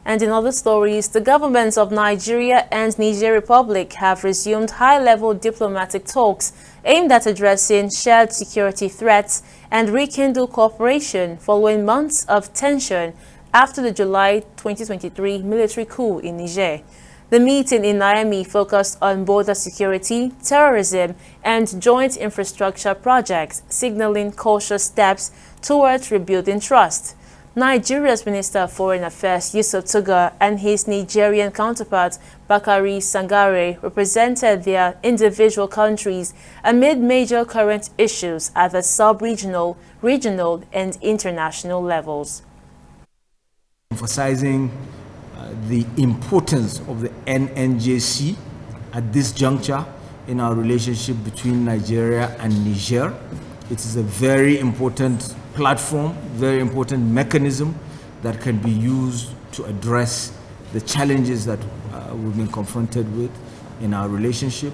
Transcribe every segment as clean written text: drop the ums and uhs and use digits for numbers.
And in other stories, the governments of Nigeria and Niger Republic have resumed high-level diplomatic talks aimed at addressing shared security threats and rekindle cooperation following months of tension after the July 2023 military coup in Niger. The meeting in Niamey focused on border security, terrorism, and joint infrastructure projects, signaling cautious steps towards rebuilding trust. Nigeria's Minister of Foreign Affairs Yusuf Tuga and his Nigerian counterpart Bakari Sangare represented their individual countries amid major current issues at the sub-regional, regional, and international levels. Emphasizing the importance of the NNJC at this juncture in our relationship between Nigeria and Niger. It is a very important platform, very important mechanism that can be used to address the challenges that we've been confronted with in our relationship.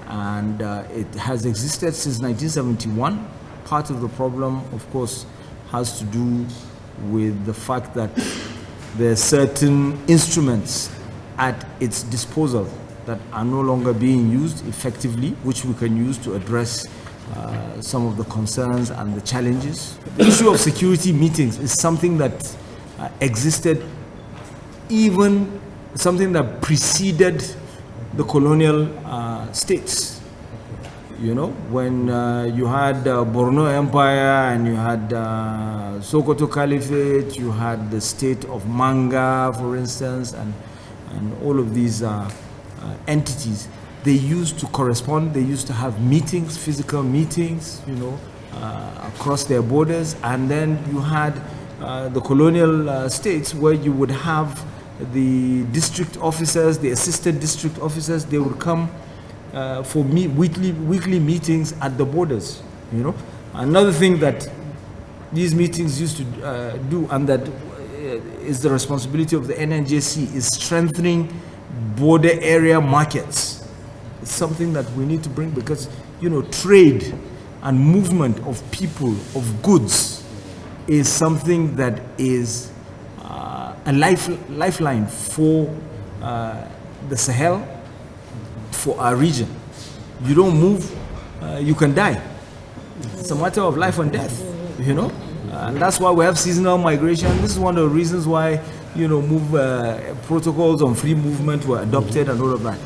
And it has existed since 1971. Part of the problem, of course, has to do with the fact that there are certain instruments at its disposal that are no longer being used effectively, which we can use to address some of the concerns and the challenges. The issue of security meetings is something that existed, even something that preceded the colonial states. You know, when you had Borno Empire and you had Sokoto Caliphate, you had the state of Manga, for instance, and all of these entities, they used to correspond, they used to have meetings, physical meetings, you know, across their borders. And then you had the colonial states where you would have the district officers, the assistant district officers, they would come for weekly meetings at the borders, you know. Another thing that these meetings used to do, and that is the responsibility of the NNJC, is strengthening border area markets. It's something that we need to bring because, you know, trade and movement of people, of goods, is something that is a lifeline for the Sahel, for our region. You don't move, you can die. It's a matter of life and death, you know. And that's why we have seasonal migration. This is one of the reasons why, you know, protocols on free movement were adopted and all of that.